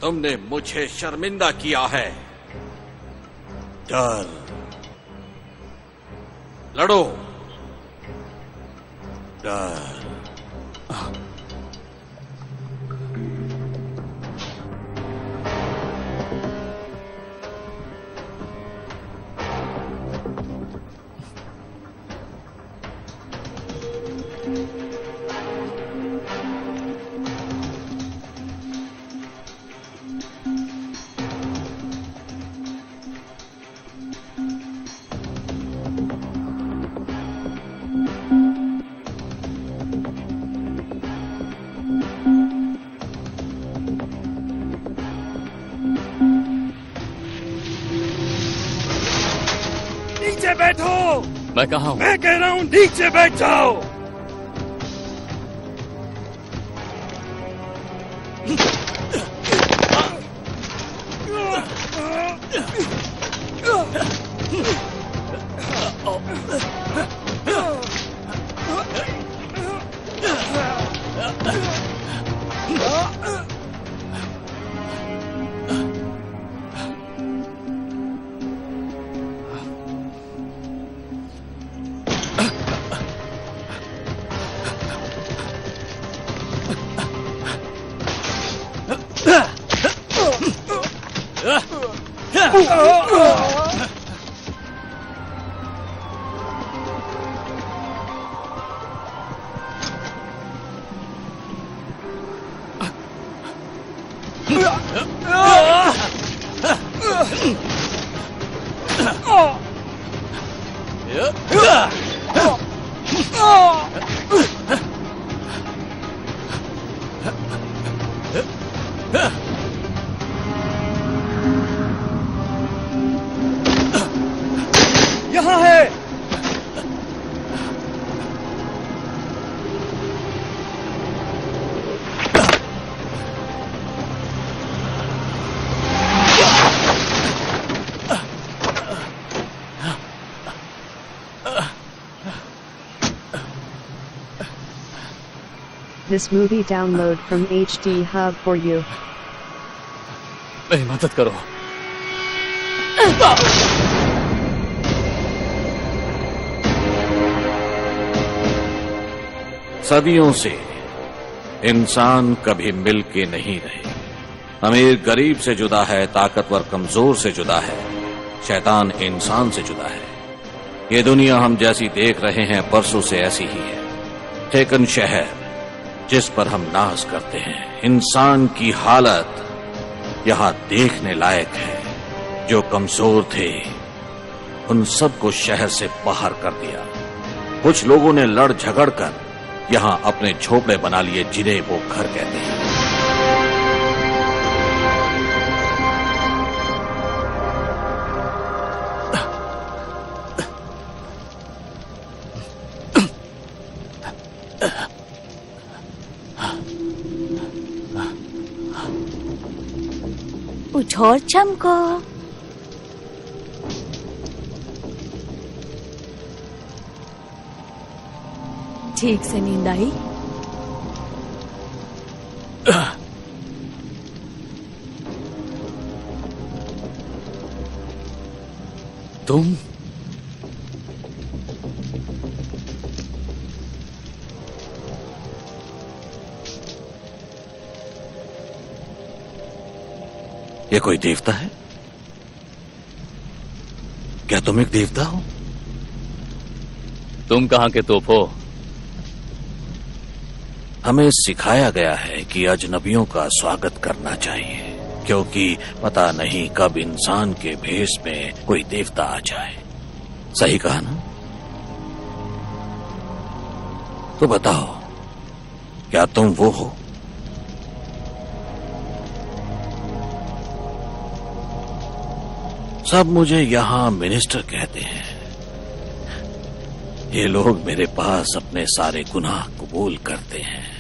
तुमने मुझे शर्मिंदा किया है। डर, लड़ो। डर। नीचे बैठो। मैं कहाँ हूँ? मैं कह रहा हूँ नीचे बैठ जाओ। यहाँ है। This movie download from HD Hub for you. मेरी मदद करो। सदियों से इंसान कभी मिल के नहीं रहे। अमीर गरीब से जुदा है, ताकतवर कमजोर से जुदा है, शैतान इंसान से जुदा है। ये दुनिया हम जैसी देख रहे हैं परसों से ऐसी ही है। ठेकन शहर जिस पर हम नाज करते हैं, इंसान की हालत यहां देखने लायक है। जो कमजोर थे उन सबको शहर से बाहर कर दिया। कुछ लोगों ने लड़ झगड़ कर यहां अपने झोपड़े बना लिए, जिन्हें वो घर कहते हैं। उठो और चमको। ठीक से नींद आई? तुम? ये कोई देवता है? क्या तुम एक देवता हो? तुम कहाँ के तोप हो? हमें सिखाया गया है कि अजनबियों का स्वागत करना चाहिए, क्योंकि पता नहीं कब इंसान के भेष में कोई देवता आ जाए। सही कहा ना? तो बताओ, क्या तुम वो हो? सब मुझे यहां मिनिस्टर कहते हैं। ये लोग मेरे पास अपने सारे गुनाह कबूल करते हैं।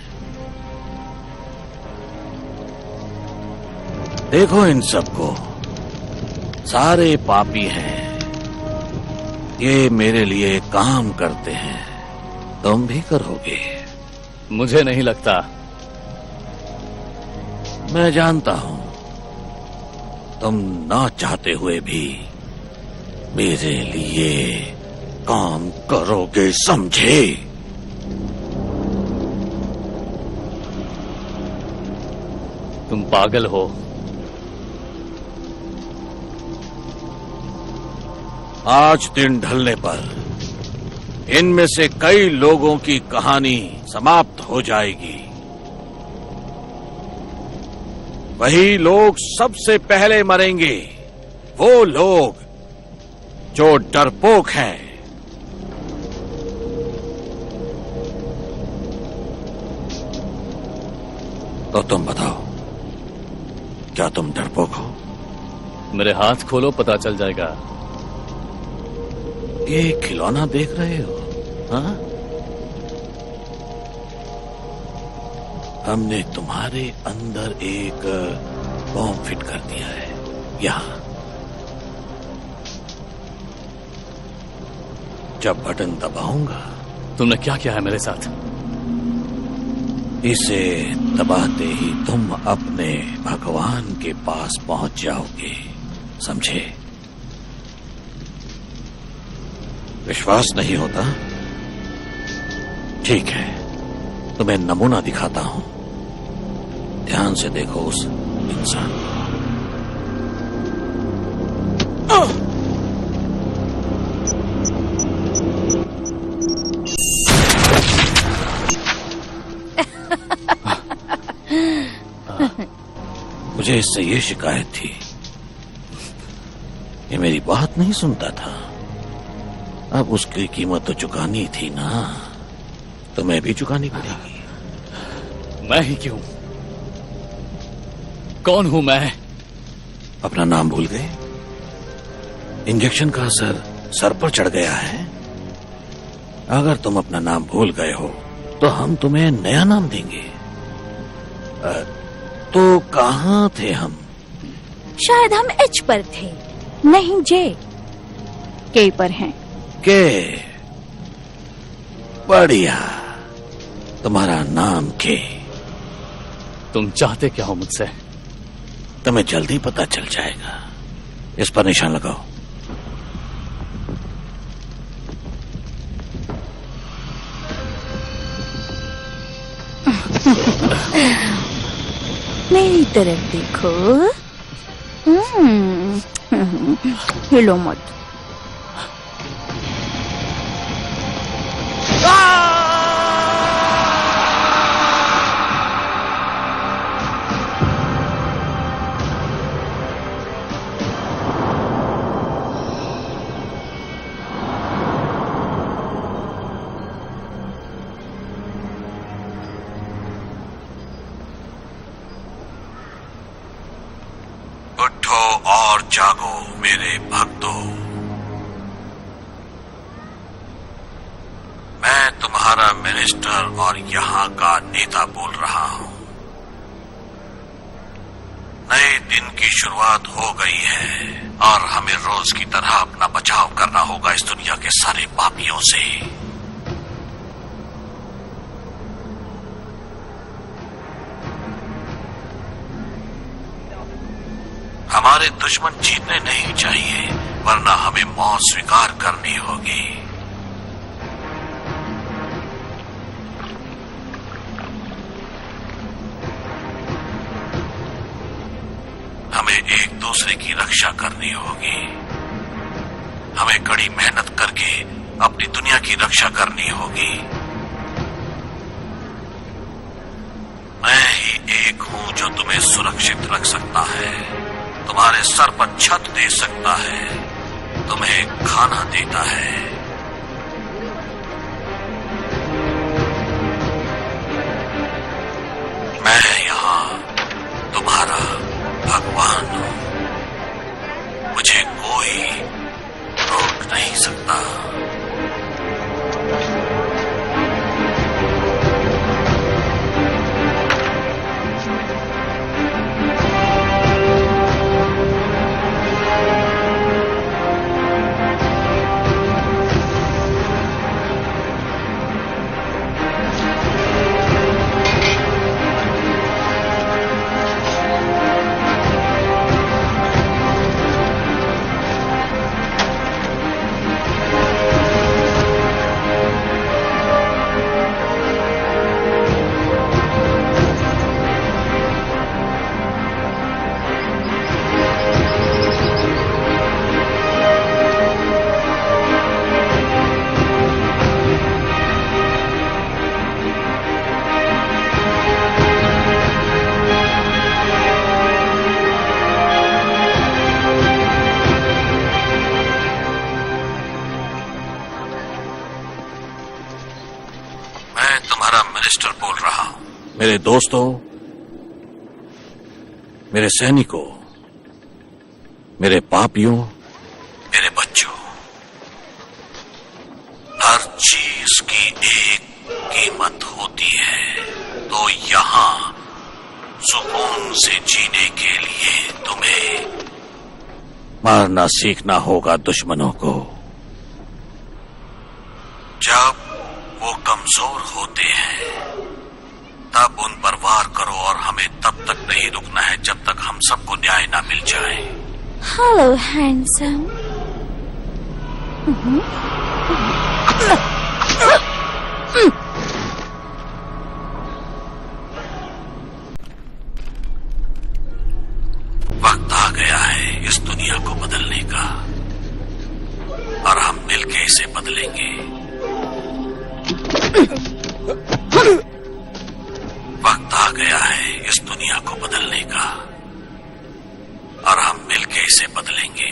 देखो इन सबको, सारे पापी हैं। ये मेरे लिए काम करते हैं। तुम भी करोगे? मुझे नहीं लगता। मैं जानता हूं, तुम ना चाहते हुए भी मेरे लिए काम करोगे, समझे? तुम पागल हो। आज दिन ढलने पर इनमें से कई लोगों की कहानी समाप्त हो जाएगी। वही लोग सबसे पहले मरेंगे, वो लोग जो डरपोक हैं। तो तुम बताओ, क्या तुम डरपोक हो? मेरे हाथ खोलो, पता चल जाएगा। ये खिलौना देख रहे हो? हाँ, हमने तुम्हारे अंदर एक बॉम्ब फिट कर दिया है। यहां जब बटन दबाऊंगा, तुमने क्या किया है मेरे साथ? इसे दबाते ही तुम अपने भगवान के पास पहुंच जाओगे, समझे? विश्वास नहीं होता? ठीक है, तुम्हें नमूना दिखाता हूं। ध्यान से देखो उस इंसान को। मुझे इससे ये शिकायत थी, ये मेरी बात नहीं सुनता था। अब उसकी कीमत तो चुकानी थी ना, तो मैं भी चुकानी पड़ेगी। मैं ही क्यों? कौन हूं मैं? अपना नाम भूल गए? इंजेक्शन का असर सर पर चढ़ गया है। अगर तुम अपना नाम भूल गए हो तो हम तुम्हें नया नाम देंगे। तो कहाँ थे हम? शायद हम एच पर थे, नहीं जे। के पर हैं। के? बढ़िया, तुम्हारा नाम के। तुम चाहते क्या हो मुझसे? तुम्हें जल्दी पता चल जाएगा। इस पर निशान लगाओ। मेरी तरफ देखो। हिलो मत। उठो और जागो मेरे भक्तों। मैं तुम्हारा मिनिस्टर और यहाँ का नेता बोल रहा हूँ। नए दिन की शुरुआत हो गई है और हमें रोज की तरह अपना बचाव करना होगा इस दुनिया के सारे पापियों से। हमारे दुश्मन जीतने नहीं चाहिए, वरना हमें मौत स्वीकार करनी होगी। हमें एक दूसरे की रक्षा करनी होगी। हमें कड़ी मेहनत करके अपनी दुनिया की रक्षा करनी होगी। मैं ही एक हूं जो तुम्हें सुरक्षित रख सकता है, तुम्हारे सर पर छत दे सकता है, तुम्हें खाना देता है। मैं यहाँ तुम्हारा भगवान हूँ। मुझे कोई रोक नहीं सकता। मेरे दोस्तों, मेरे सैनिकों, मेरे पापियों, मेरे बच्चों, हर चीज की एक कीमत होती है। तो यहां सुकून से जीने के लिए तुम्हें मारना सीखना होगा दुश्मनों को। जब वो कमजोर होते हैं तब उन पर वार करो, और हमें तब तक नहीं रुकना है जब तक हम सबको न्याय ना मिल जाए। Hello handsome. वक्त आ गया है इस दुनिया को बदलने का, और हम मिलके इसे बदलेंगे। वक्त आ गया है इस दुनिया को बदलने का, और हम मिलके इसे बदलेंगे।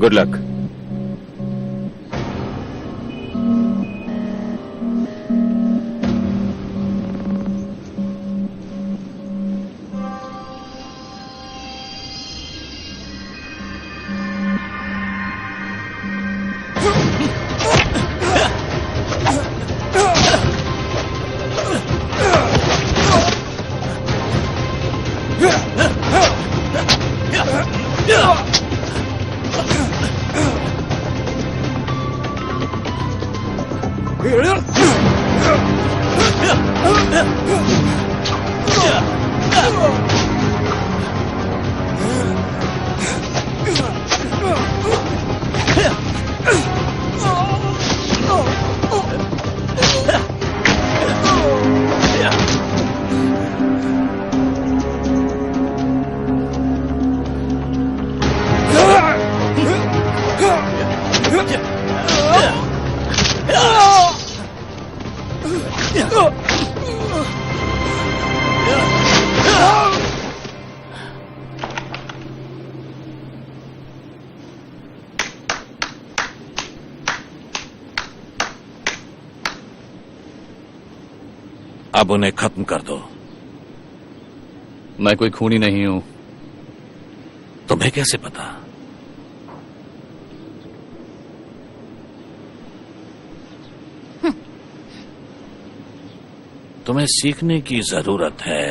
Good luck. अब उन्हें खत्म कर दो। मैं कोई खूनी नहीं हूं। तुम्हें कैसे पता? तुम्हें सीखने की जरूरत है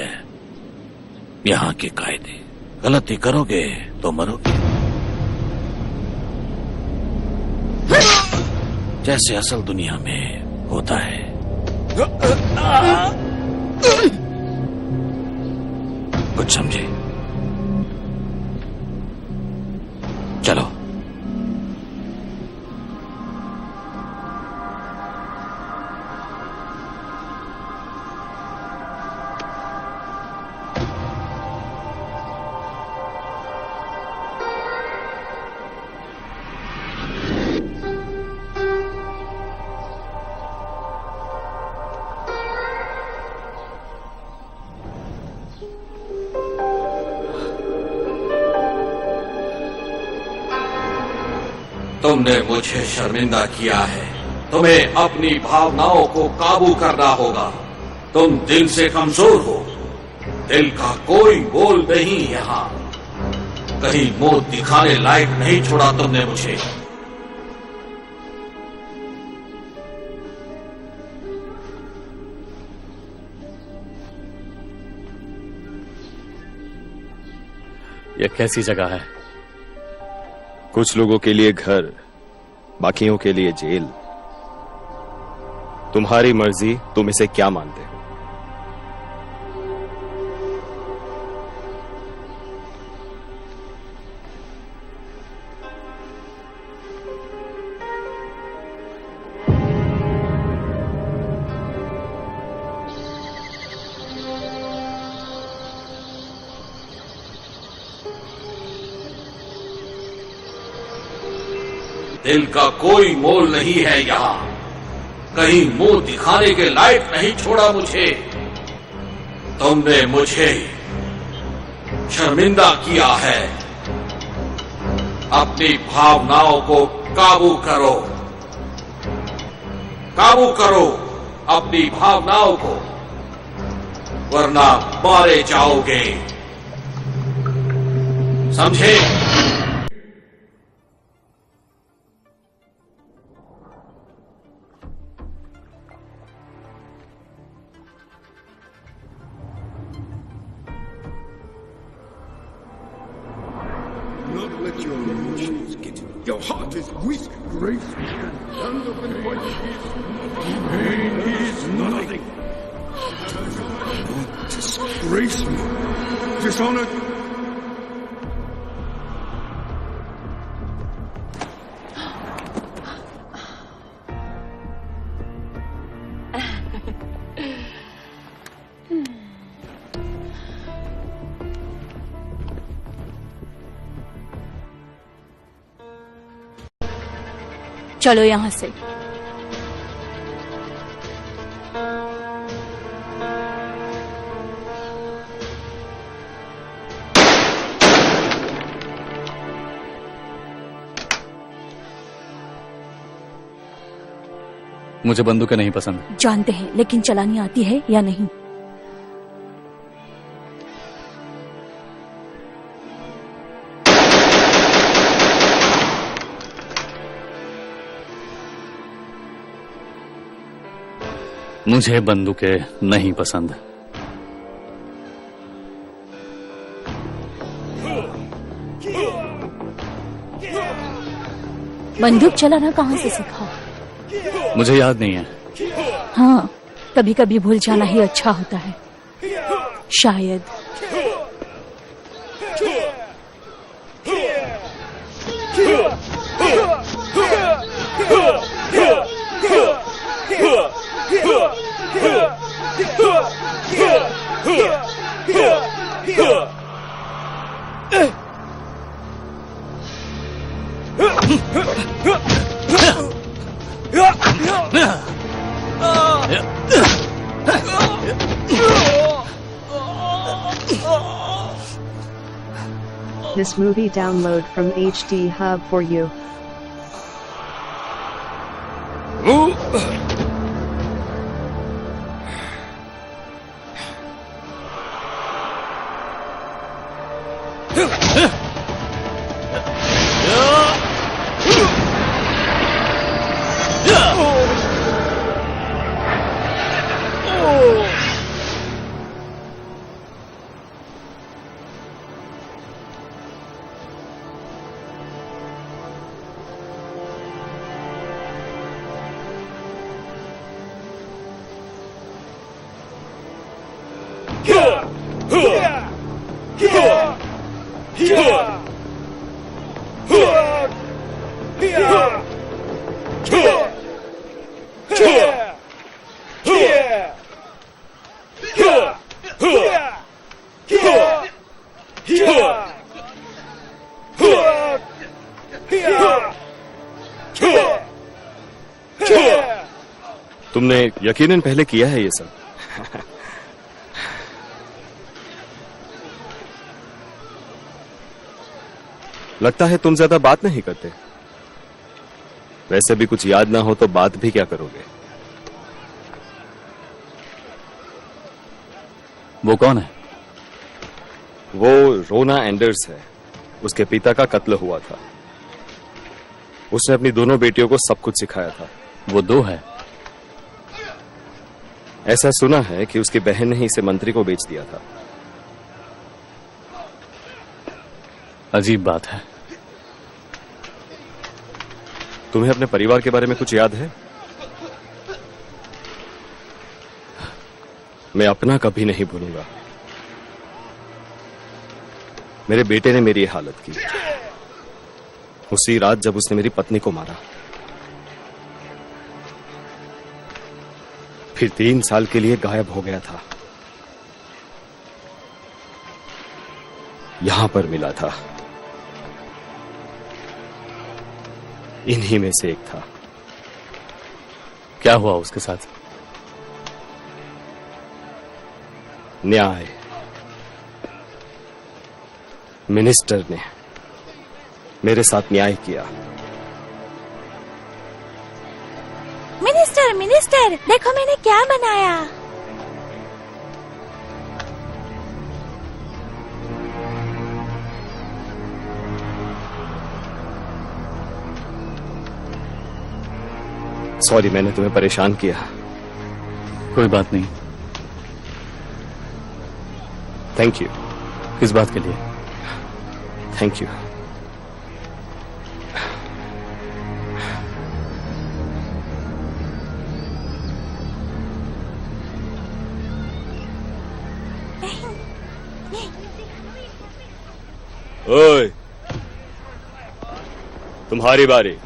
यहां के कायदे। गलती करोगे तो मरोगे, जैसे असल दुनिया में होता है। कुछ समझे? चलो। तुमने मुझे शर्मिंदा किया है। तुम्हें अपनी भावनाओं को काबू करना होगा। तुम दिल से कमजोर हो। दिल का कोई बोल नहीं यहां। कहीं मुंह दिखाने लायक नहीं छोड़ा तुमने मुझे। यह कैसी जगह है? कुछ लोगों के लिए घर, बाकियों के लिए जेल। तुम्हारी मर्जी, तुम इसे क्या मानते हो? दिल का कोई मोल नहीं है यहाँ। कहीं मुंह दिखाने के लायक नहीं छोड़ा मुझे। तुमने मुझे शर्मिंदा किया है। अपनी भावनाओं को काबू करो, काबू करो अपनी भावनाओं को, वरना मारे जाओगे, समझे? Not let your emotions get in. Your heart is weak. Grace can stand up and fight peace. Pain is nothing. Don't disgrace me. Dishonor. चलो यहां से। मुझे बंदूकें नहीं पसंद। जानते हैं, लेकिन चलानी आती है या नहीं? मुझे बंदूकें नहीं पसंद। बंदूक चलाना कहाँ से सीखा? मुझे याद नहीं है। हाँ, कभी कभी भूल जाना ही अच्छा होता है, शायद। This movie download from HD Hub for you. तुमने यकीनन पहले किया है ये सब। लगता है तुम ज्यादा बात नहीं करते। वैसे भी कुछ याद ना हो तो बात भी क्या करोगे? वो कौन है? वो रोना एंडर्स है। उसके पिता का कत्ल हुआ था। उसने अपनी दोनों बेटियों को सब कुछ सिखाया था। वो दो है? ऐसा सुना है कि उसकी बहन ने ही इसे मंत्री को बेच दिया था। अजीब बात है। तुम्हें अपने परिवार के बारे में कुछ याद है? मैं अपना कभी नहीं भूलूंगा। मेरे बेटे ने मेरी हालत की उसी रात जब उसने मेरी पत्नी को मारा। फिर 3 साल के लिए गायब हो गया था। यहां पर मिला था। इन्हीं में से एक था। क्या हुआ उसके साथ? न्याय। मिनिस्टर ने मेरे साथ न्याय किया। मिनिस्टर मिनिस्टर, देखो मैंने क्या बनाया। सॉरी, मैंने तुम्हें परेशान किया। कोई बात नहीं। Thank you. किस बात के लिए? Thank you. ओए, तुम्हारी बारी।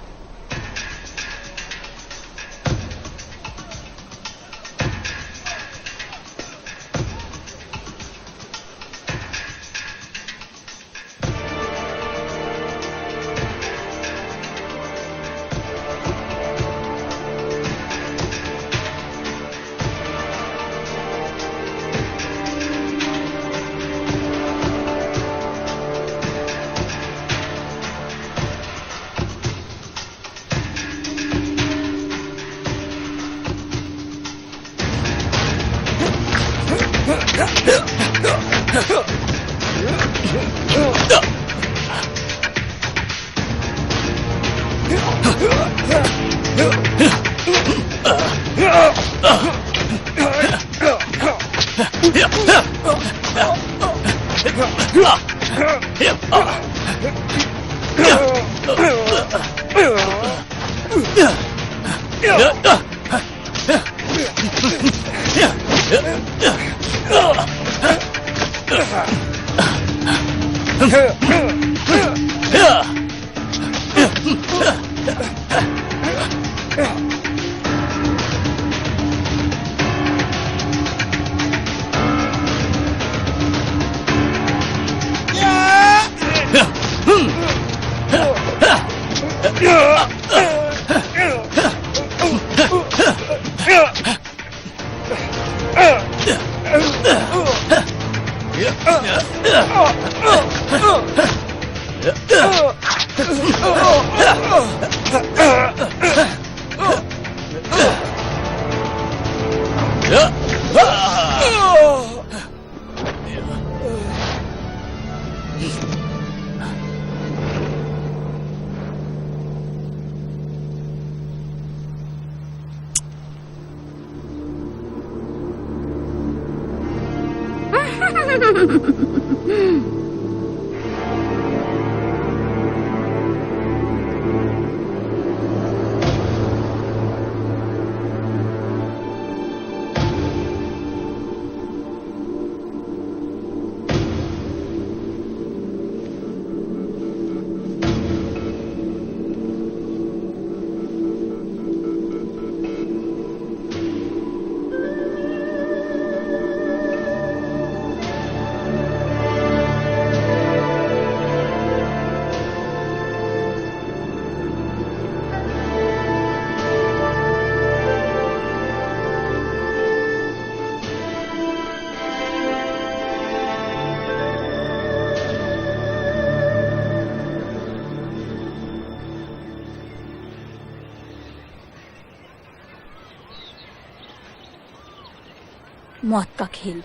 मौत का खेल,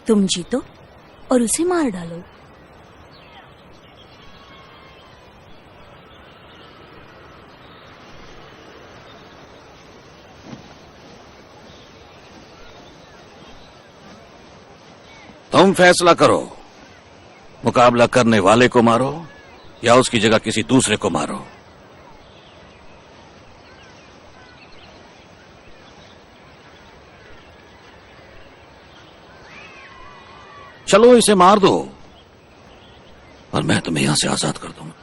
तुम जीतो और उसे मार डालो। तुम फैसला करो, मुकाबला करने वाले को मारो या उसकी जगह किसी दूसरे को मारो। चलो इसे मार दो और मैं तुम्हें यहां से आजाद कर दूंगा।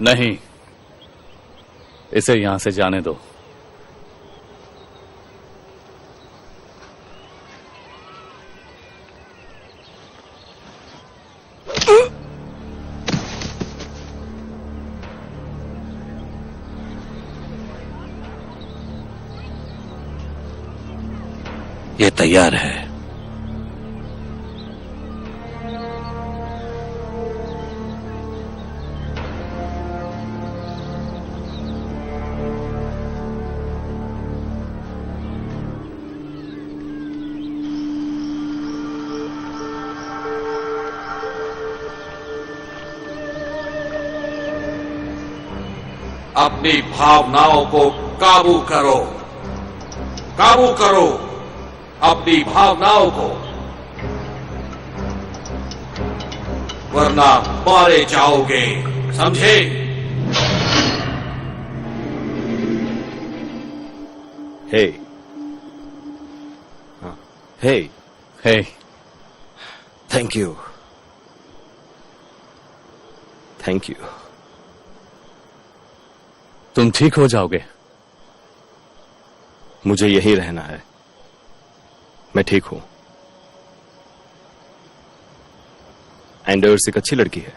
नहीं, इसे यहां से जाने दो। ये तैयार है। अपनी भावनाओं को काबू करो, काबू करो अपनी भावनाओं को, वरना मारे जाओगे, समझे? हे, हे, हे, थैंक यू, थैंक यू। तुम ठीक हो जाओगे। मुझे यहीं रहना है, मैं ठीक हूं। एंडर्स एक अच्छी लड़की है,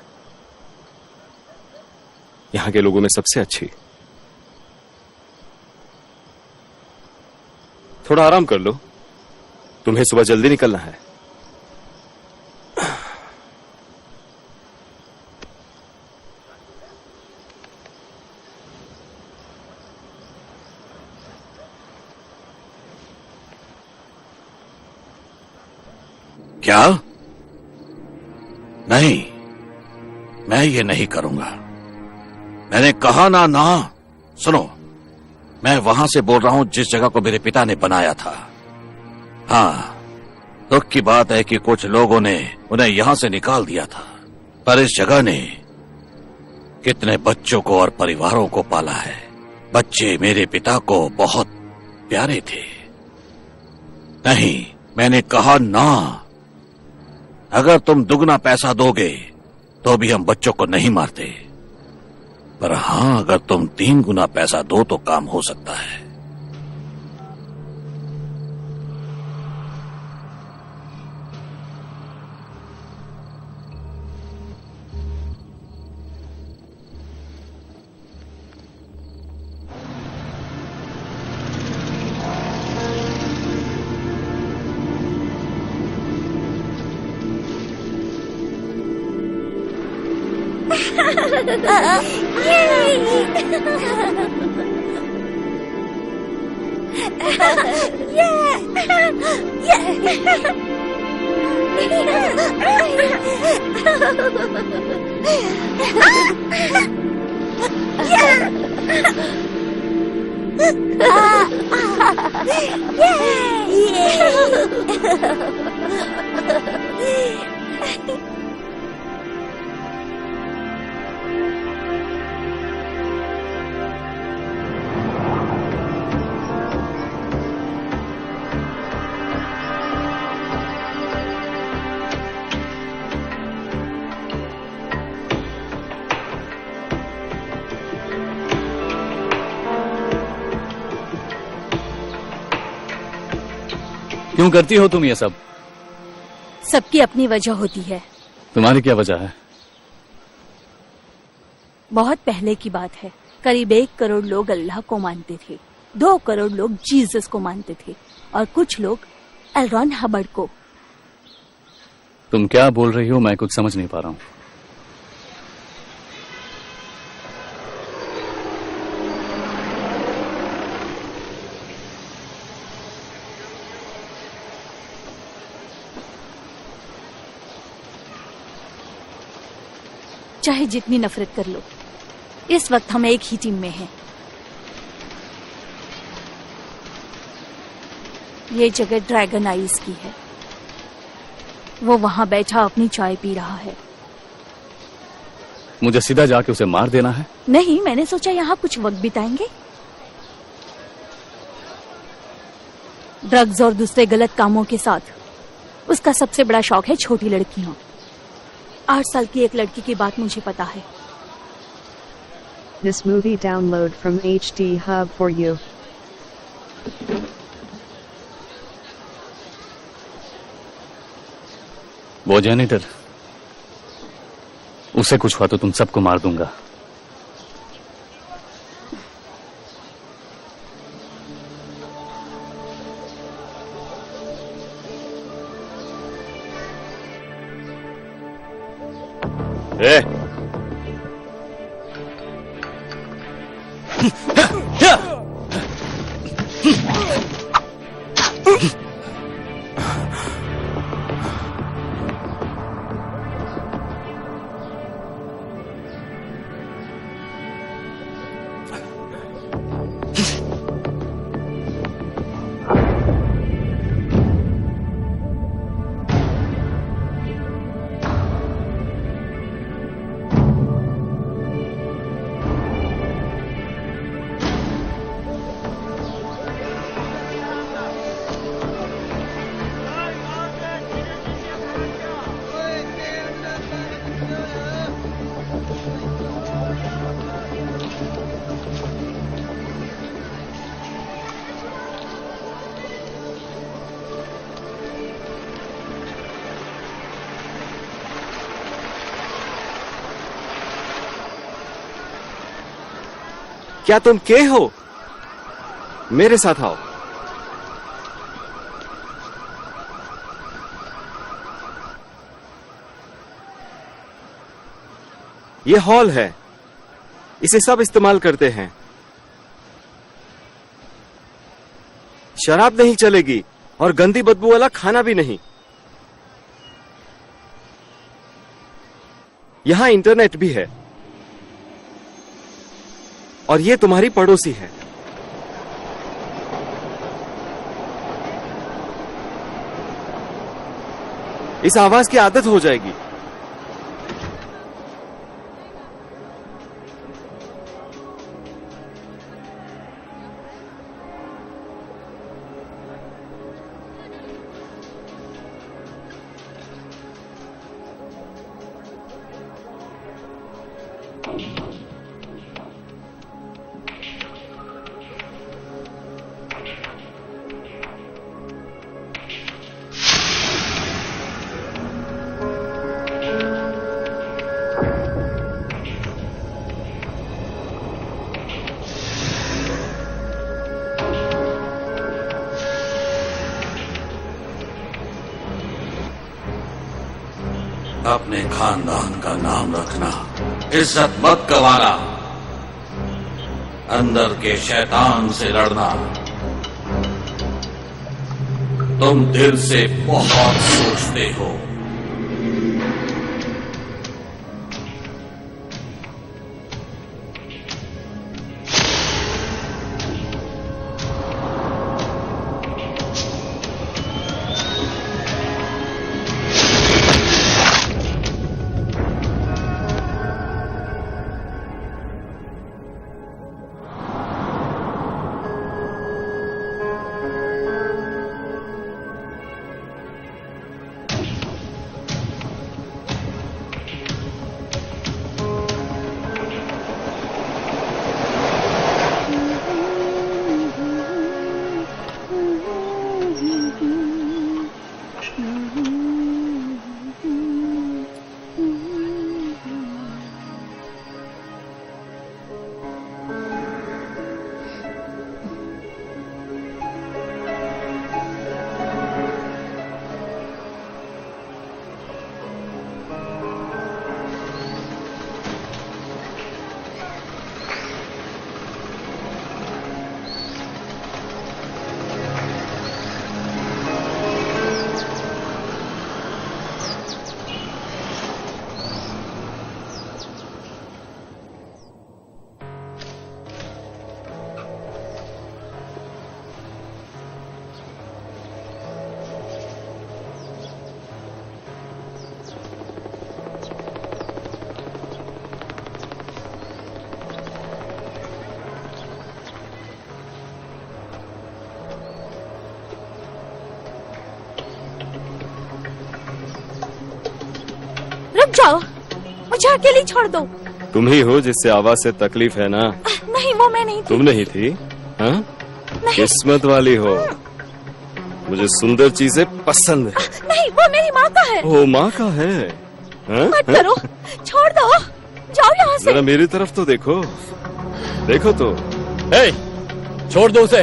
यहां के लोगों में सबसे अच्छी। थोड़ा आराम कर लो, तुम्हें सुबह जल्दी निकलना है। क्या? नहीं, मैं ये नहीं करूंगा। मैंने कहा ना। सुनो, मैं वहां से बोल रहा हूं जिस जगह को मेरे पिता ने बनाया था। हाँ, दुख की बात है कि कुछ लोगों ने उन्हें यहां से निकाल दिया था, पर इस जगह ने कितने बच्चों को और परिवारों को पाला है। बच्चे मेरे पिता को बहुत प्यारे थे। नहीं, मैंने कहा ना। अगर तुम दुगना पैसा दोगे तो भी हम बच्चों को नहीं मारते, पर हां, अगर तुम 3 गुना पैसा दो तो काम हो सकता है। क्यों करती हो तुम ये सब? सबकी अपनी वजह होती है। तुम्हारी क्या वजह है? बहुत पहले की बात है। करीब 1 करोड़ लोग अल्लाह को मानते थे, 2 करोड़ लोग जीसस को मानते थे और कुछ लोग एल रॉन हबर्ड को। तुम क्या बोल रही हो? मैं कुछ समझ नहीं पा रहा हूं। चाहे जितनी नफरत कर लो, इस वक्त हम एक ही टीम में हैं। ये जगह ड्रैगन आइज की है। वो वहां बैठा अपनी चाय पी रहा है। मुझे सीधा जाके उसे मार देना है? नहीं, मैंने सोचा यहाँ कुछ वक्त बिताएंगे। ड्रग्स और दूसरे गलत कामों के साथ उसका सबसे बड़ा शौक है छोटी लड़कियां। 8 साल की एक लड़की की बात मुझे पता है। This movie download from HD Hub for you. वो जेनिटर, उसे कुछ हुआ तो तुम सबको मार दूंगा। ए, क्या तुम के हो? मेरे साथ आओ। ये हॉल है, इसे सब इस्तेमाल करते हैं। शराब नहीं चलेगी और गंदी बदबू वाला खाना भी नहीं। यहां इंटरनेट भी है और ये तुम्हारी पड़ोसी है। इस आवाज की आदत हो जाएगी। अपने खानदान का नाम रखना, इज्जत मत गंवाना, अंदर के शैतान से लड़ना। तुम दिल से बहुत सोचते हो। जाओ, मुझे अकेली छोड़ दो। तुम ही हो जिससे आवाज से तकलीफ है ना? नहीं, वो मैं नहीं थी। तुम नहीं थी? हाँ? नहीं। किस्मत वाली हो। मुझे सुंदर चीजें पसंद है। नहीं, वो मेरी माँ का है। वो माँ का है? हाँ? मत करो, छोड़ दो, जाओ यहाँ से। जरा मेरी तरफ तो देखो, देखो तो। हे, छोड़ दो उसे।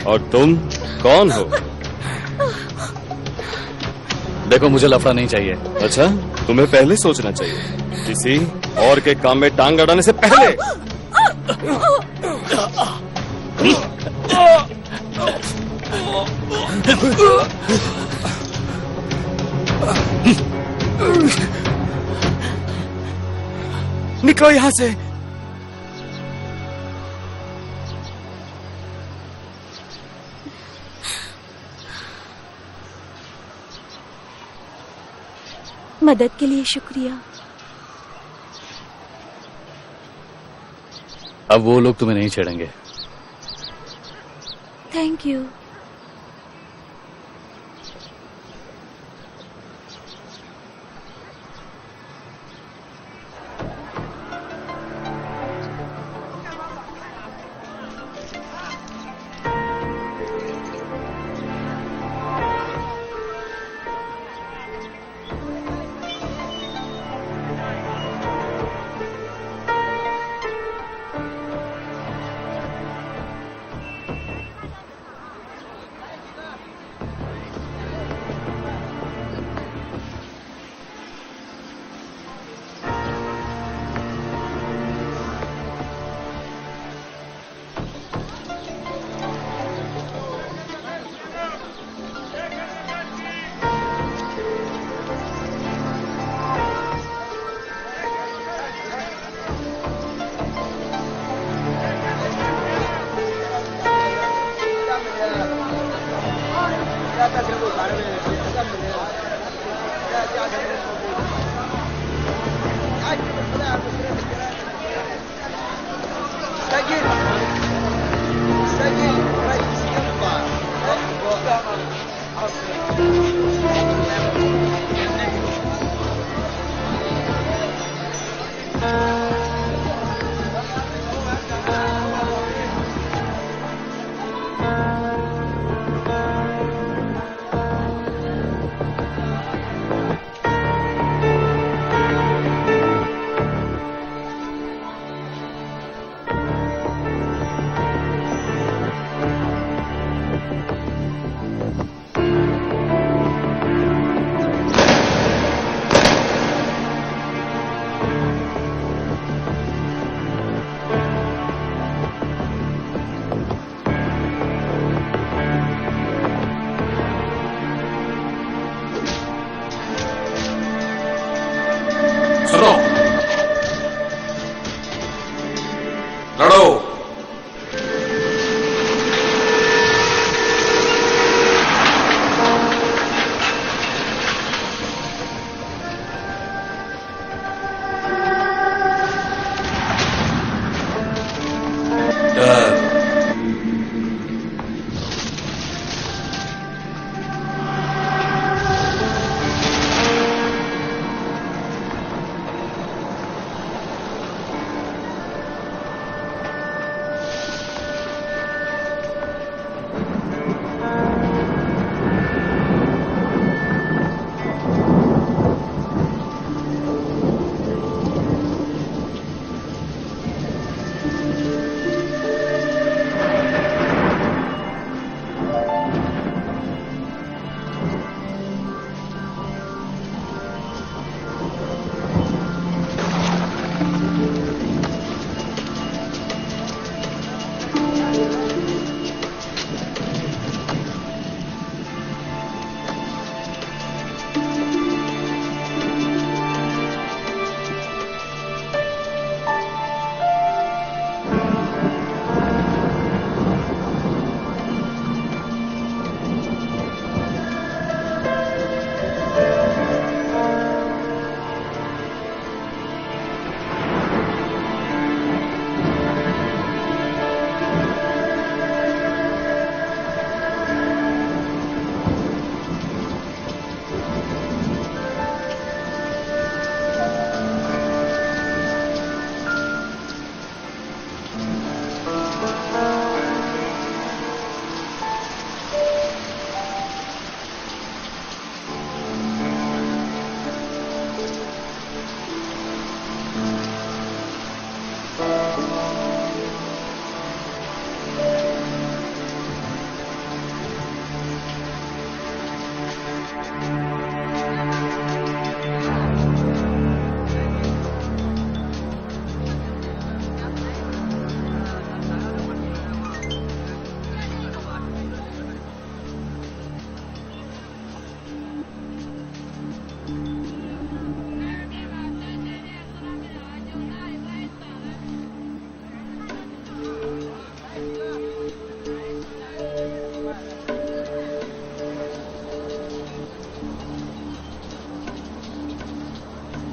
और तुम कौन हो? देखो मुझे लफड़ा नहीं चाहिए। अच्छा, तुम्हें पहले सोचना चाहिए, किसी और के काम में टांग अड़ाने से पहले। निकलो यहां से। मदद के लिए शुक्रिया। अब वो लोग तुम्हें नहीं छेड़ेंगे। Thank you.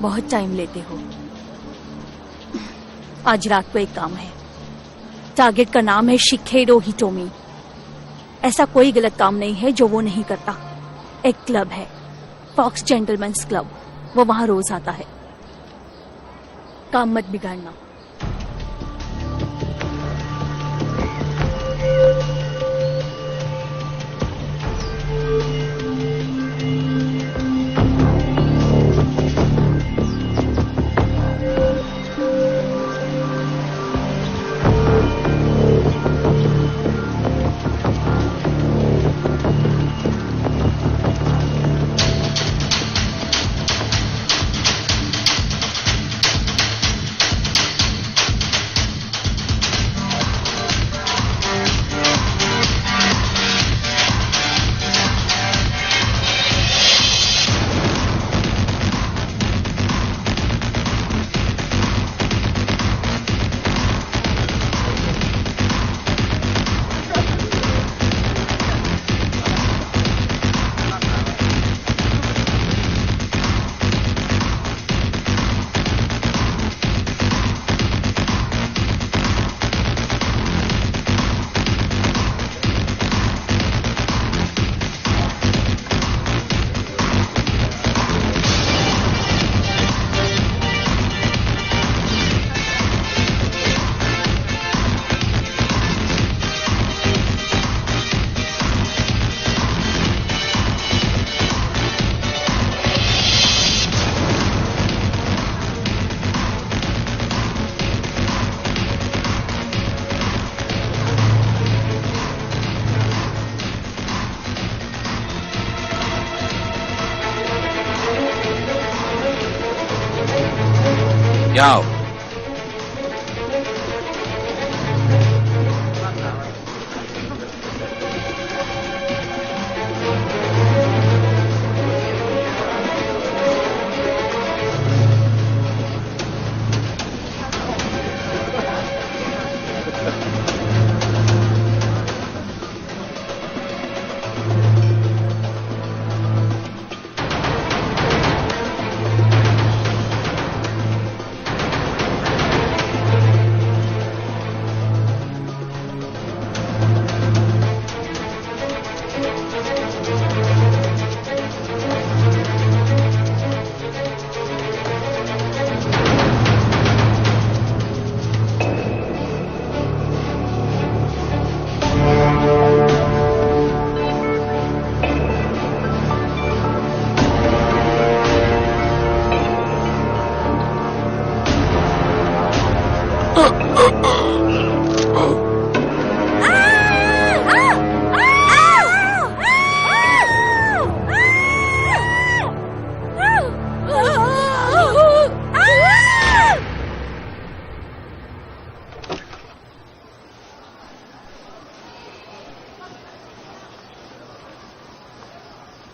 बहुत टाइम लेते हो। आज रात को एक काम है। टारगेट का नाम है शिकेडो हिटोमी। ऐसा कोई गलत काम नहीं है जो वो नहीं करता। एक क्लब है, फॉक्स जेंटलमैन्स क्लब। वो वहां रोज आता है। काम मत बिगाड़ना। जाओ।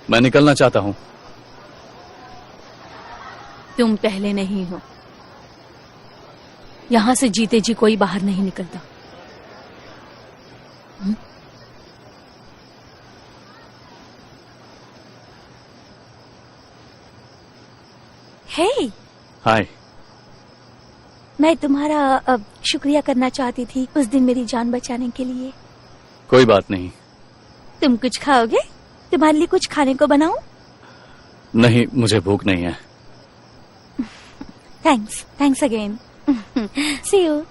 मैं निकलना चाहता हूं। तुम पहले नहीं हो। यहां से जीते जी कोई बाहर नहीं निकलता। हे, हाय। मैं तुम्हारा शुक्रिया करना चाहती थी उस दिन मेरी जान बचाने के लिए। कोई बात नहीं। तुम कुछ खाओगे? तुम्हारे लिए कुछ खाने को बनाऊं? नहीं, मुझे भूख नहीं है। Thanks again. See you.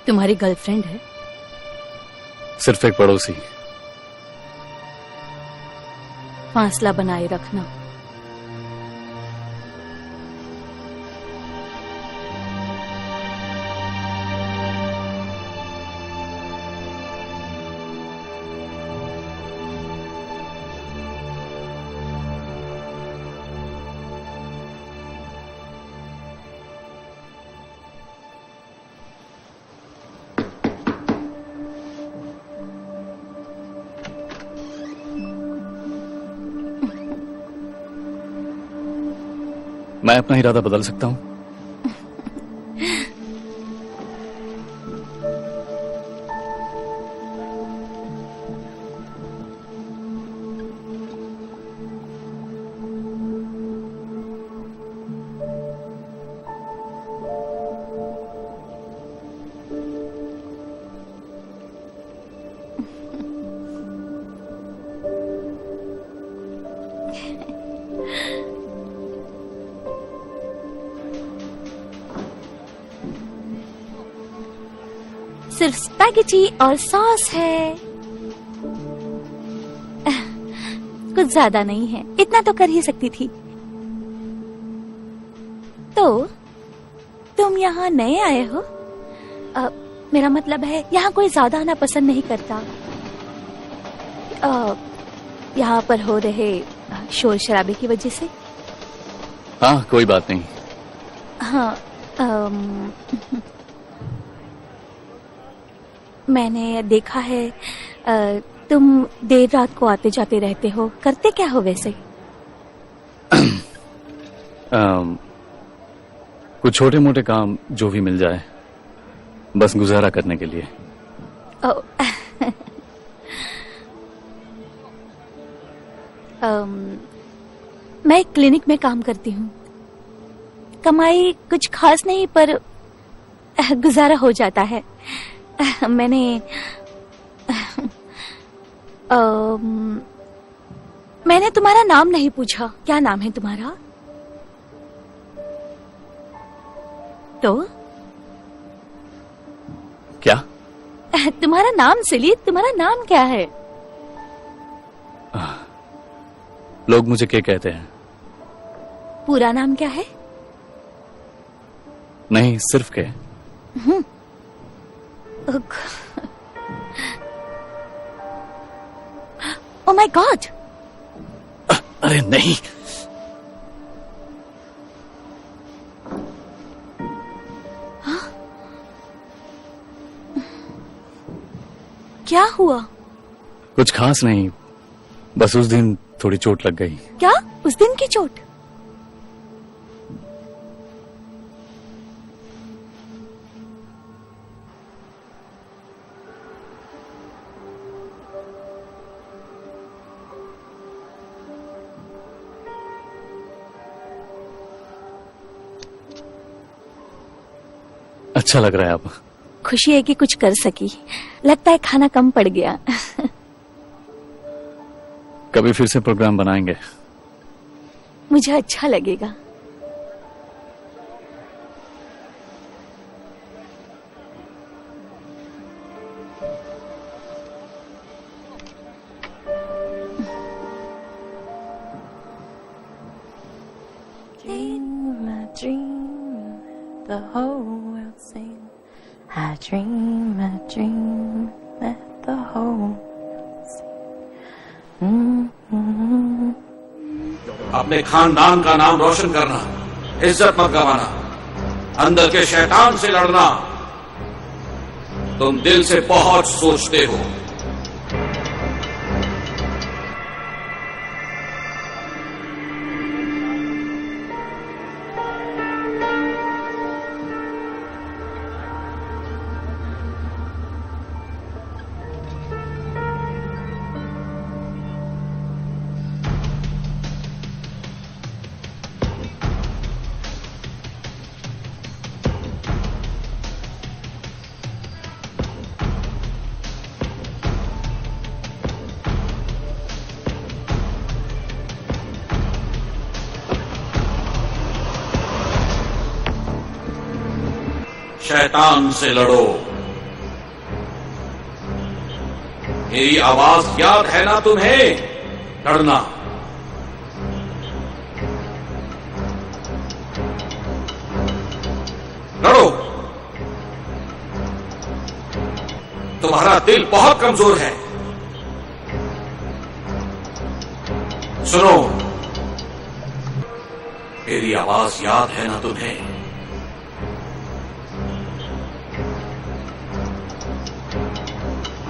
तुम्हारी गर्लफ्रेंड है? सिर्फ एक पड़ोसी। फासला बनाए रखना। मैं अपना इरादा बदल सकता हूं? सिर्फ स्पैगेटी और सॉस है। कुछ ज्यादा नहीं है, इतना तो कर ही सकती थी। तो तुम यहाँ नए आए हो? मेरा मतलब है यहाँ कोई ज्यादा आना पसंद नहीं करता। यहाँ पर हो रहे शोर शराबे की वजह से। हाँ, कोई बात नहीं। हाँ, मैंने देखा है तुम देर रात को आते जाते रहते हो। करते क्या हो वैसे? कुछ छोटे मोटे काम जो भी मिल जाए, बस गुजारा करने के लिए। मैं एक क्लिनिक में काम करती हूँ। कमाई कुछ खास नहीं, पर गुजारा हो जाता है। मैंने तुम्हारा नाम नहीं पूछा। क्या नाम है तुम्हारा? तो क्या? तुम्हारा नाम सिली, तुम्हारा नाम क्या है? लोग मुझे क्या कहते हैं? पूरा नाम क्या है? नहीं, सिर्फ के। Oh my God! अरे नहीं, क्या हुआ? कुछ खास नहीं, बस उस दिन थोड़ी चोट लग गई। क्या? उस दिन की चोट? अच्छा लग रहा है अब। खुशी है कि कुछ कर सकी। लगता है खाना कम पड़ गया। कभी फिर से प्रोग्राम बनाएंगे। मुझे अच्छा लगेगा। The whole world sing. I dream, let the whole sing. अपने खानदान का नाम रोशन करना, इज्जत मत गंवाना, अंदर के शैतान से लड़ना। तुम दिल से बहुत सोचते हो। शैतान से लड़ो। मेरी आवाज याद है ना तुम्हें? लड़ना। लड़ो। तुम्हारा दिल बहुत कमजोर है। सुनो, मेरी आवाज याद है ना तुम्हें?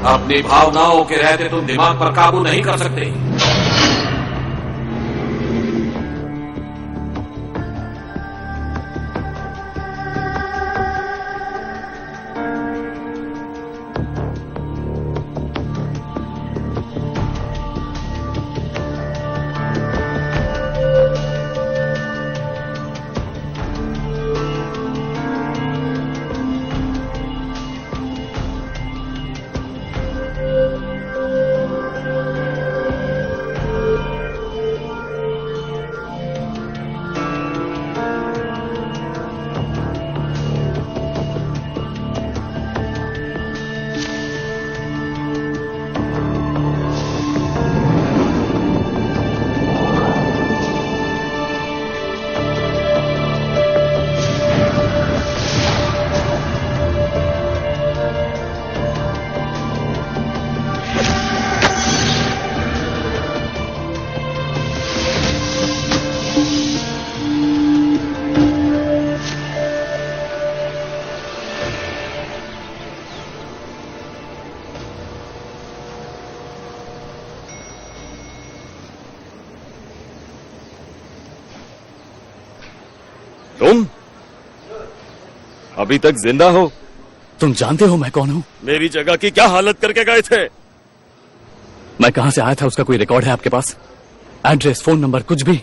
अपनी भावनाओं के रहते तुम दिमाग पर काबू नहीं कर सकते। तुम अभी तक जिंदा हो? तुम जानते हो मैं कौन हूं? मेरी जगह की क्या हालत करके गए थे? मैं कहां से आया था उसका कोई रिकॉर्ड है आपके पास? एड्रेस, फोन नंबर, कुछ भी?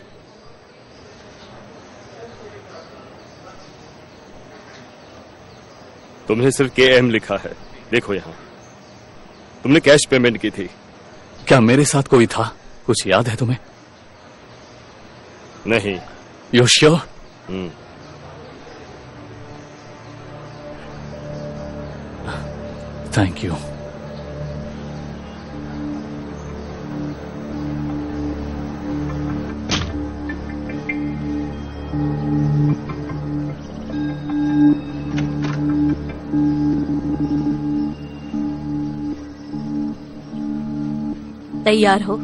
तुमने सिर्फ KM लिखा है। देखो यहां, तुमने कैश पेमेंट की थी। क्या मेरे साथ कोई था? कुछ याद है तुम्हें? नहीं। You sure? Thank you. तैयार हो?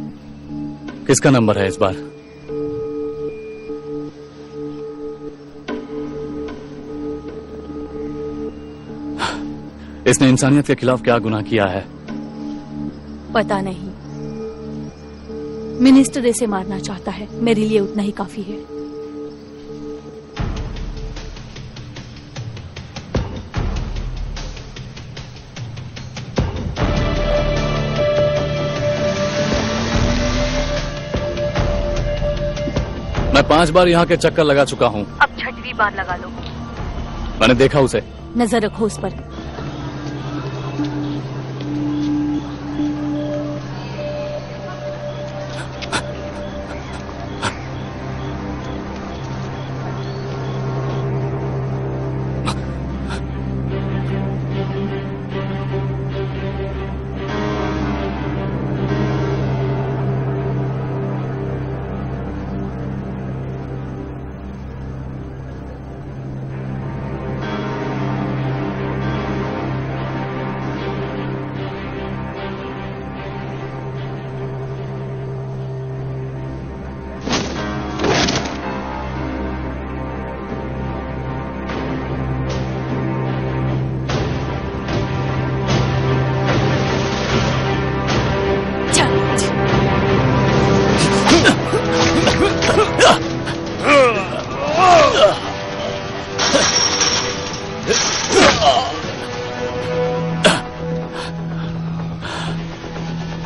किसका नंबर है इस बार? इसने इंसानियत के खिलाफ क्या गुनाह किया है? पता नहीं। मिनिस्टर इसे मारना चाहता है, मेरे लिए उतना ही काफी है। मैं 5 बार यहाँ के चक्कर लगा चुका हूँ। अब 6वीं बार लगा लो। मैंने देखा उसे। नजर रखो उस पर।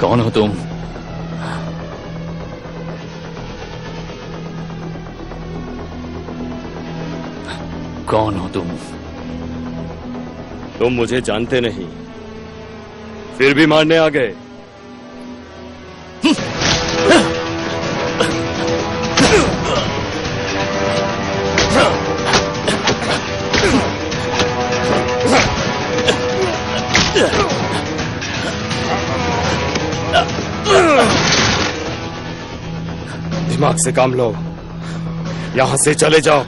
कौन हो तुम? कौन हो तुम? तुम मुझे जानते नहीं, फिर भी मारने आ गए। दिमाग से काम लो, यहां से चले जाओ।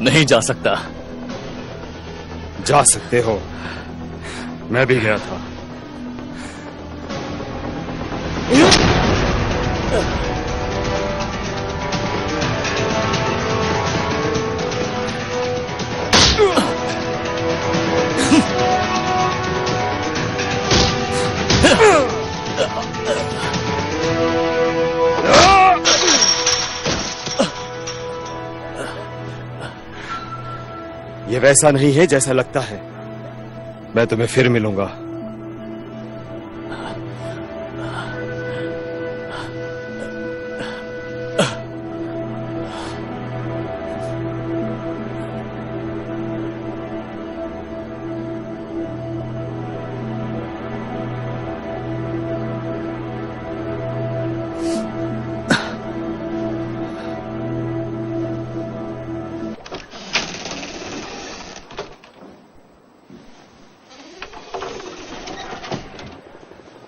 नहीं जा सकता। जा सकते हो, मैं भी गया था। ये वैसा नहीं है जैसा लगता है। मैं तुम्हें फिर मिलूंगा।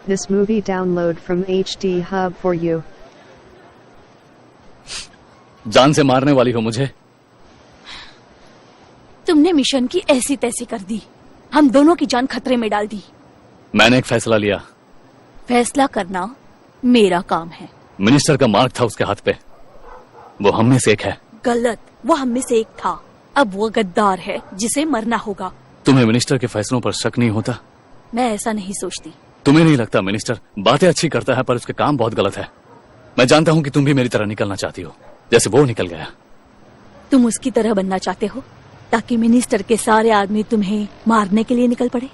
This movie download from HD Hub for you. जान से मारने वाली हो मुझे? तुमने मिशन की ऐसी तैसी कर दी, हम दोनों की जान खतरे में डाल दी। मैंने एक फैसला लिया। फैसला करना मेरा काम है। मिनिस्टर का मार्क था उसके हाथ पे, वो हम में से एक है। गलत, वो हम में से एक था। अब वो गद्दार है जिसे मरना होगा। तुम्हें मिनिस्टर के फैसलों पर शक नहीं होता? मैं ऐसा नहीं सोचती। तुम्हें नहीं लगता मिनिस्टर बातें अच्छी करता है पर उसके काम बहुत गलत है? मैं जानता हूं कि तुम भी मेरी तरह निकलना चाहती हो, जैसे वो निकल गया। तुम उसकी तरह बनना चाहते हो ताकि मिनिस्टर के सारे आदमी तुम्हें मारने के लिए निकल पड़े?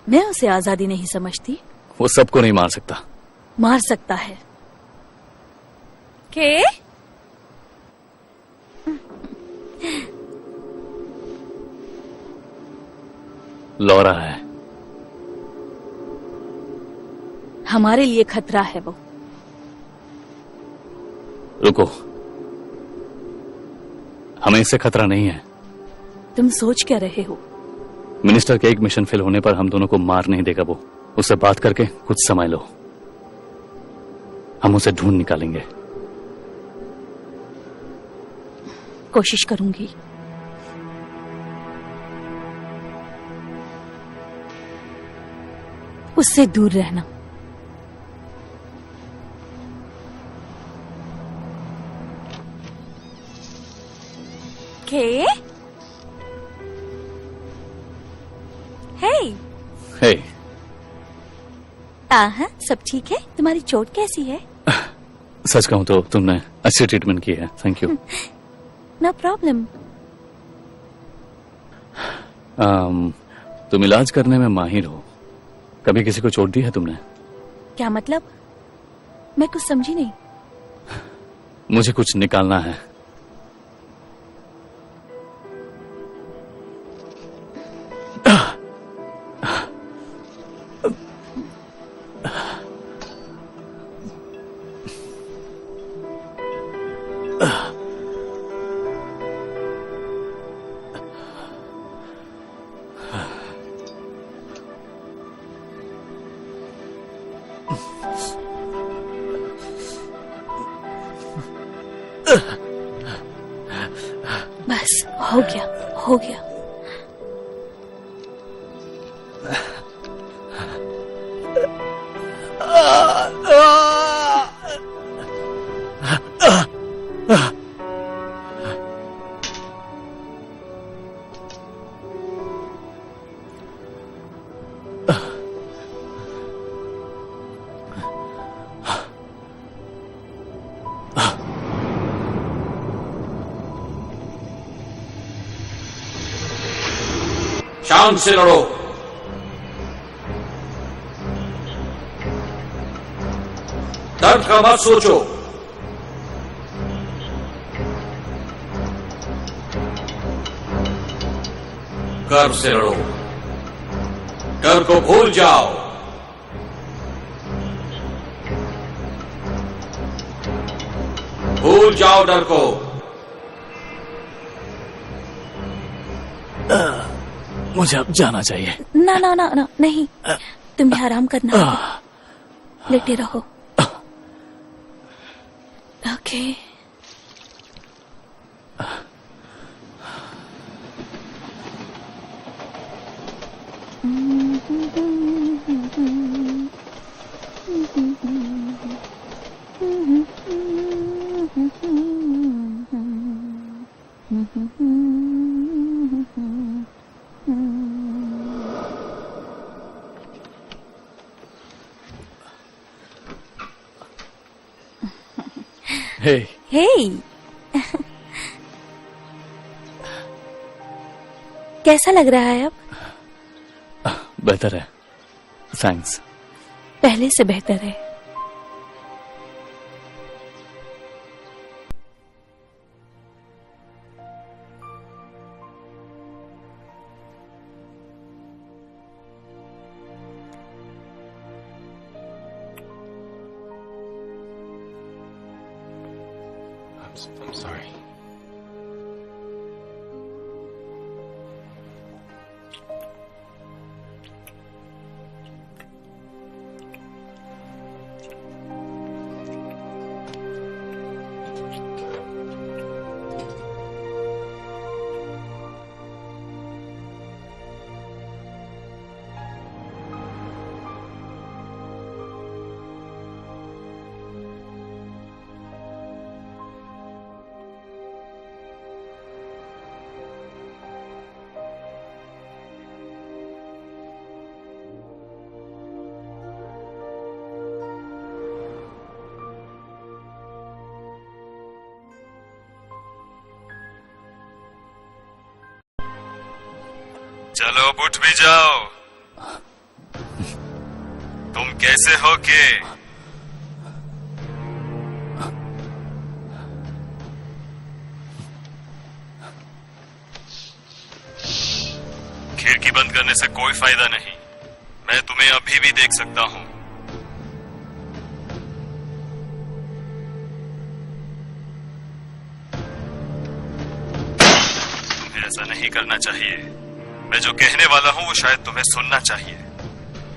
मैं उसे आजादी नहीं समझती। वो सबको नहीं मार सकता। मार सकता है। के? लौरा है। हमारे लिए खतरा है वो। रुको, हमें इससे खतरा नहीं है। तुम सोच क्या रहे हो? मिनिस्टर के एक मिशन फेल होने पर हम दोनों को मार नहीं देगा वो। उससे बात करके कुछ समय लो, हम उसे ढूंढ निकालेंगे। कोशिश करूंगी। उससे दूर रहना। के? हे? हे, हाँ, सब ठीक है। तुम्हारी चोट कैसी है? सच कहूं तो तुमने अच्छी ट्रीटमेंट की है। Thank you. No problem. तुम इलाज करने में माहिर हो। कभी किसी को चोट दी है तुमने? क्या मतलब? मैं कुछ समझी नहीं। मुझे कुछ निकालना है। बस हो गया, हो गया। शांत से लड़ो। दर्द का मत सोचो। गर्व से लड़ो। डर को भूल जाओ। भूल जाओ डर को। मुझे अब जाना चाहिए। ना ना ना ना, नहीं। तुम्हें आराम करना है। लेटे रहो। ओके। हे, हे। कैसा लग रहा है अब? बेहतर है, थैंक्स। पहले से बेहतर है। I'm sorry. चलो अब उठ भी जाओ। तुम कैसे हो के? खिड़की बंद करने से कोई फायदा नहीं। मैं तुम्हें अभी भी देख सकता हूं। तुम्हें ऐसा नहीं करना चाहिए। मैं जो कहने वाला हूं वो शायद तुम्हें सुनना चाहिए।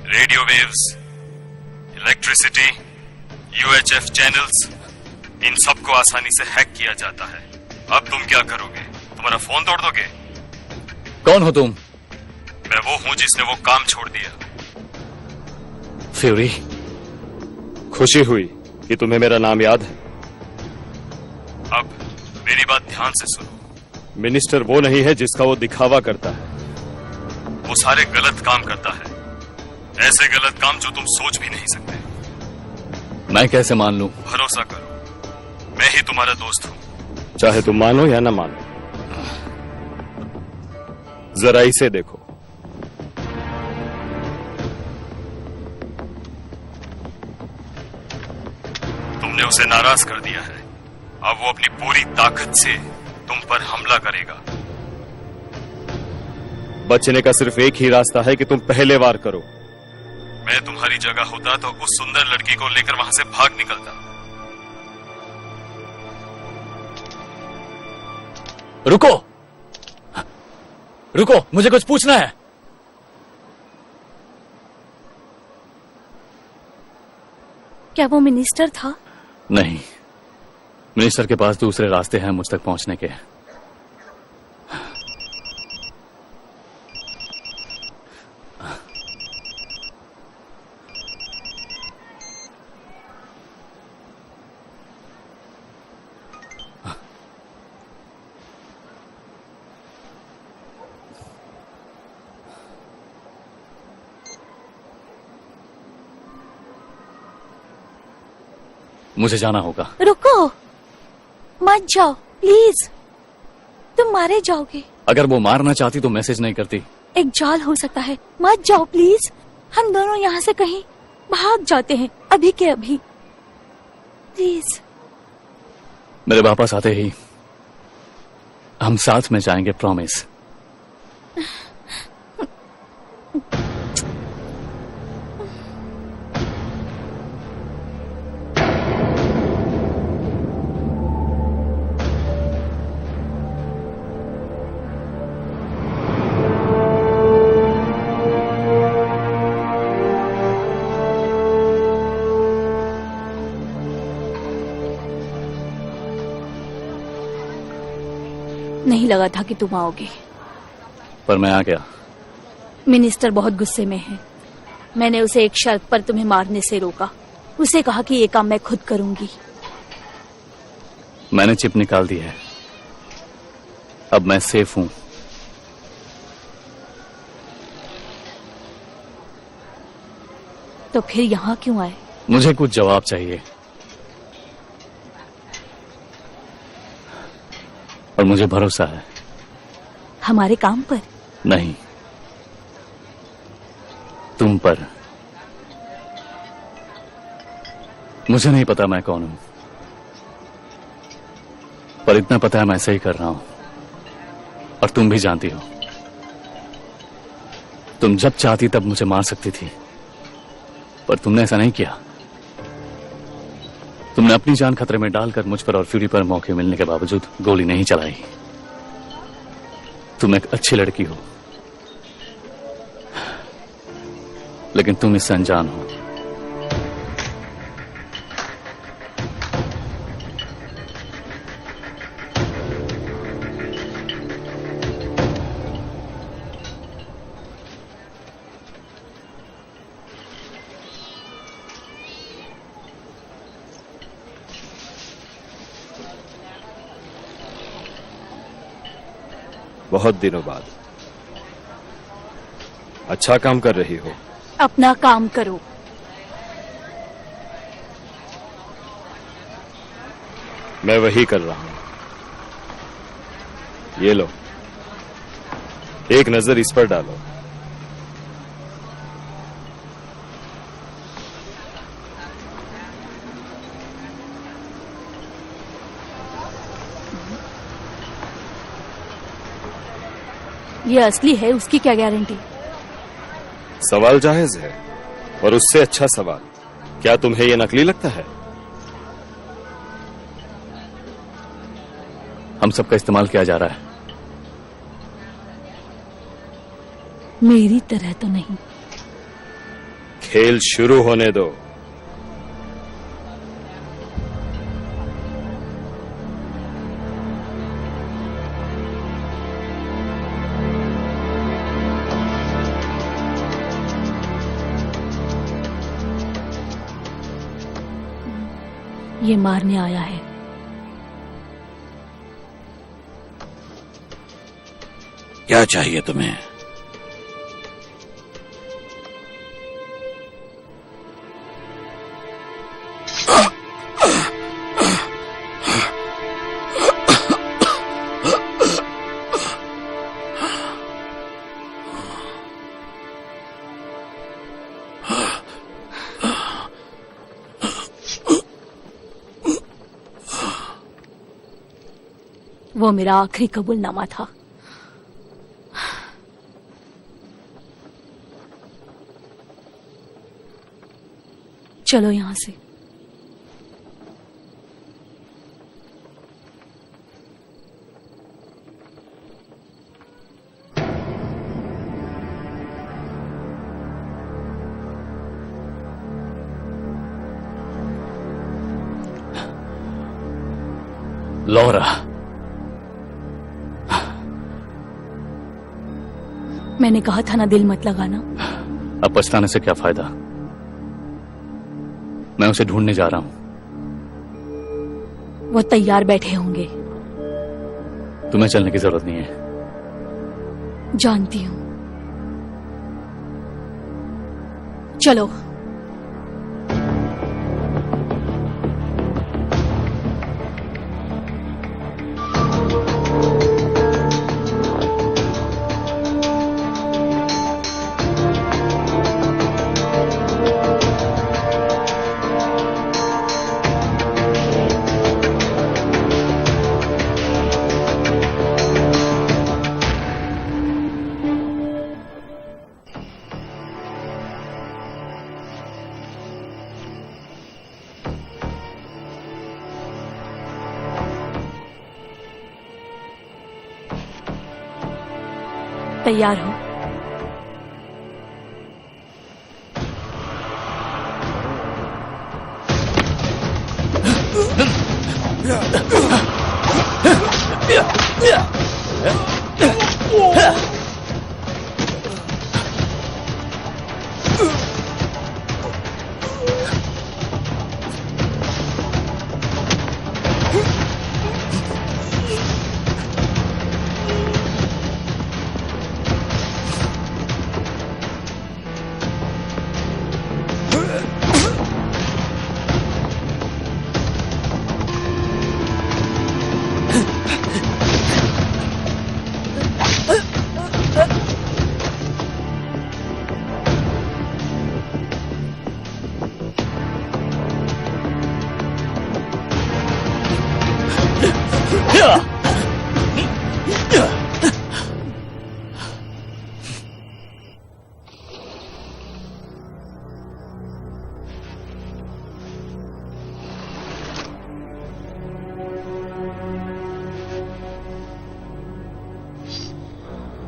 Radio waves, electricity, UHF channels, इन सबको आसानी से हैक किया जाता है। अब तुम क्या करोगे? तुम्हारा फोन तोड़ दोगे? कौन हो तुम? मैं वो हूं जिसने वो काम छोड़ दिया। फ्यूरी। खुशी हुई कि तुम्हें मेरा नाम याद है। अब मेरी बात ध्यान से सुनो। मिनिस्टर वो नहीं है जिसका वो दिखावा करता है। वो सारे गलत काम करता है, ऐसे गलत काम जो तुम सोच भी नहीं सकते। मैं कैसे मान लूं? भरोसा करो, मैं ही तुम्हारा दोस्त हूं, चाहे तुम मानो या ना मानो। जरा इसे देखो। तुमने उसे नाराज कर दिया है। अब वो अपनी पूरी ताकत से तुम पर हमला करेगा। बचने का सिर्फ एक ही रास्ता है कि तुम पहले वार करो। मैं तुम्हारी जगह होता तो उस सुंदर लड़की को लेकर वहां से भाग निकलता। रुको, रुको, मुझे कुछ पूछना है। क्या वो मिनिस्टर था? नहीं, मिनिस्टर के पास दूसरे रास्ते हैं मुझ तक पहुंचने के। मुझे जाना होगा। रुको, मत जाओ प्लीज, तुम मारे जाओगे। अगर वो मारना चाहती तो मैसेज नहीं करती। एक जाल हो सकता है, मत जाओ प्लीज। हम दोनों यहाँ से कहीं भाग जाते हैं, अभी के अभी, प्लीज। मेरे वापस आते ही हम साथ में जाएंगे, प्रॉमिस। नहीं लगा था कि तुम आओगे, पर मैं आ गया। मिनिस्टर बहुत गुस्से में है। मैंने उसे एक शर्त पर तुम्हें मारने से रोका। उसे कहा कि ये काम मैं खुद करूंगी। मैंने चिप निकाल दी है, अब मैं सेफ हूं। तो फिर यहाँ क्यों आए? मुझे कुछ जवाब चाहिए, और मुझे भरोसा है। हमारे काम पर? नहीं, तुम पर। मुझे नहीं पता मैं कौन हूं, पर इतना पता है मैं सही कर रहा हूं, और तुम भी जानती हो। तुम जब चाहती तब मुझे मार सकती थी, पर तुमने ऐसा नहीं किया। तुमने अपनी जान खतरे में डालकर मुझ पर और फ्यूरी पर मौके मिलने के बावजूद गोली नहीं चलाई। तुम एक अच्छी लड़की हो, लेकिन तुम इससे अनजान हो। बहुत दिनों बाद अच्छा काम कर रही हो। अपना काम करो। मैं वही कर रहा हूं। ये लो। एक नजर इस पर डालो। ये असली है, उसकी क्या गारंटी? सवाल जायज है, और उससे अच्छा सवाल, क्या तुम्हें यह नकली लगता है? हम सबका इस्तेमाल किया जा रहा है। मेरी तरह तो नहीं। खेल शुरू होने दो। ये मारने आया है। क्या चाहिए तुम्हें? वो मेरा आखिरी कबूलनामा था। चलो यहां से। लौरा, मैंने कहा था ना दिल मत लगाना। अब पछताने से क्या फायदा? मैं उसे ढूंढने जा रहा हूं। वो तैयार बैठे होंगे। तुम्हें चलने की जरूरत नहीं है। जानती हूं। चलो। तैयार हो?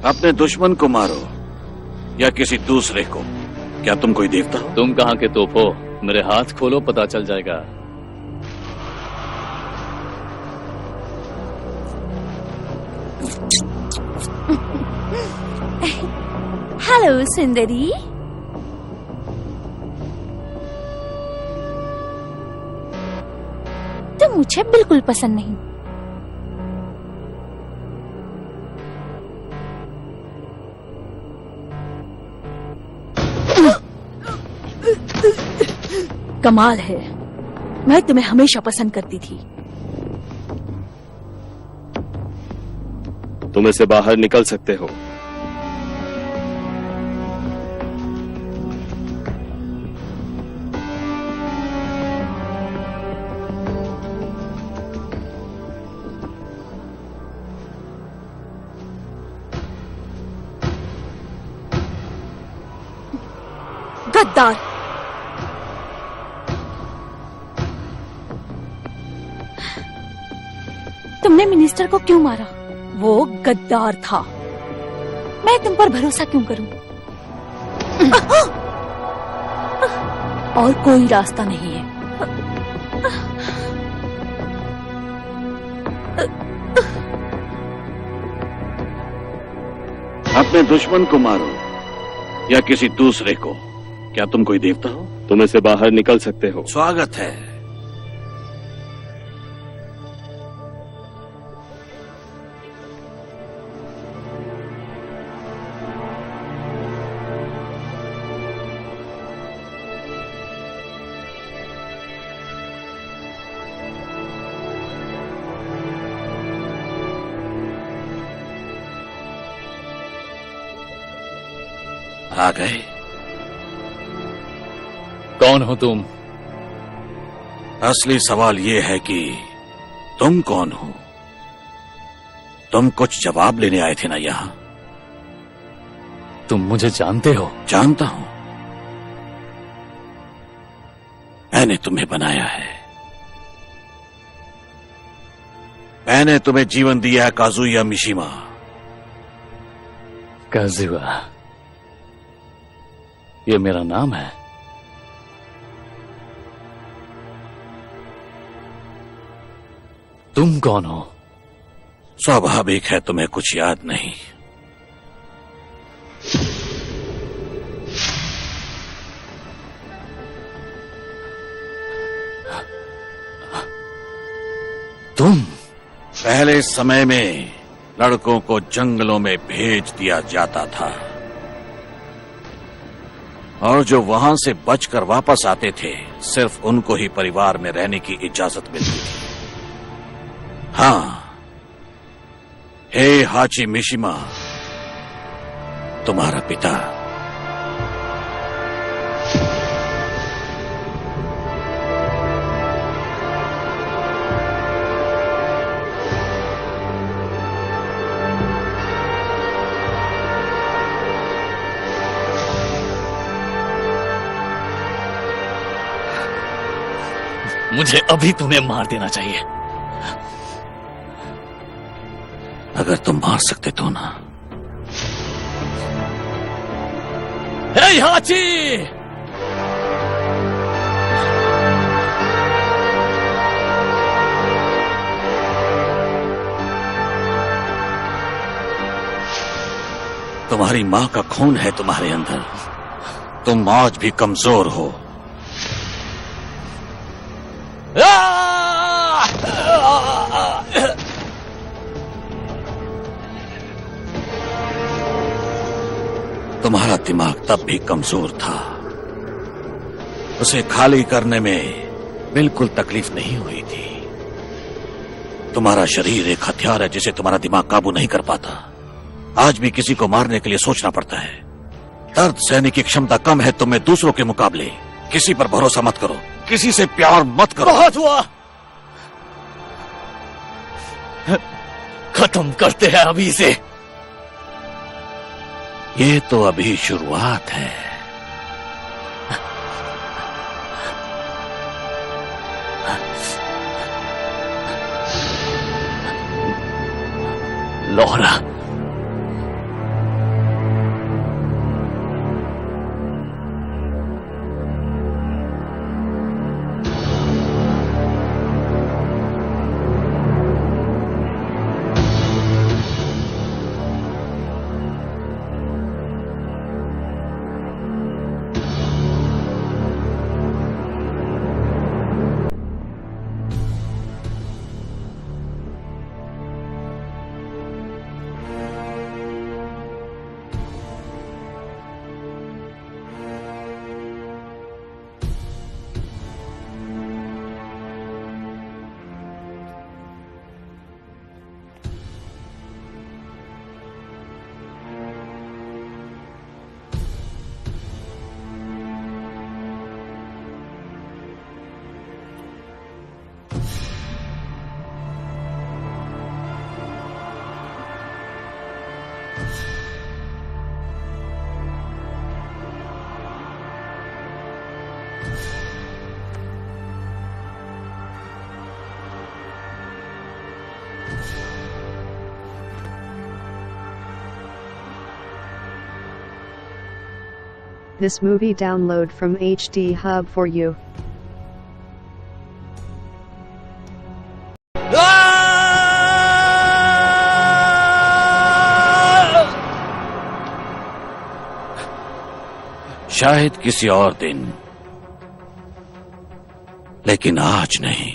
अपने दुश्मन को मारो या किसी दूसरे को। क्या तुम कोई देवता हो? तुम कहां के तोप हो? मेरे हाथ खोलो, पता चल जाएगा। हेलो सुंदरी। तुम मुझे बिल्कुल पसंद नहीं। कमाल है, मैं तुम्हें हमेशा पसंद करती थी। तुम इसे बाहर निकल सकते हो। गद्दार! तुमने मिनिस्टर को क्यों मारा? वो गद्दार था। मैं तुम पर भरोसा क्यों करूं? और कोई रास्ता नहीं है। अपने दुश्मन को मारो या किसी दूसरे को। क्या तुम कोई देवता हो? तुम इसे बाहर निकल सकते हो। स्वागत है। आ गए? कौन हो तुम? असली सवाल यह है कि तुम कौन हो? तुम कुछ जवाब लेने आए थे ना यहां? तुम मुझे जानते हो? जानता हूं। मैंने तुम्हें बनाया है। मैंने तुम्हें जीवन दिया है, काजुया मिशिमा। काजुआ, ये मेरा नाम है। तुम कौन हो? स्वाभाविक है तुम्हें कुछ याद नहीं। तुम? पहले समय में लड़कों को जंगलों में भेज दिया जाता था और जो वहां से बचकर वापस आते थे सिर्फ उनको ही परिवार में रहने की इजाजत मिलती थी। हाँ, हे हाची मिशिमा, तुम्हारा पिता मुझे अभी तुम्हें मार देना चाहिए। अगर तुम मार सकते तो ना। हे हाची! तुम्हारी मां का खून है तुम्हारे अंदर। तुम आज भी कमजोर हो। तुम्हारा दिमाग तब भी कमजोर था। उसे खाली करने में बिल्कुल तकलीफ नहीं हुई थी। तुम्हारा शरीर एक हथियार है जिसे तुम्हारा दिमाग काबू नहीं कर पाता। आज भी किसी को मारने के लिए सोचना पड़ता है। दर्द सहने की क्षमता कम है तुम्हें दूसरों के मुकाबले। किसी पर भरोसा मत करो, किसी से प्यार मत करो। बहुत हुआ, खत्म करते हैं अभी से। ये तो अभी शुरुआत है। Lohra, This movie download from HD Hub for you. शायद किसी और दिन, लेकिन आज नहीं।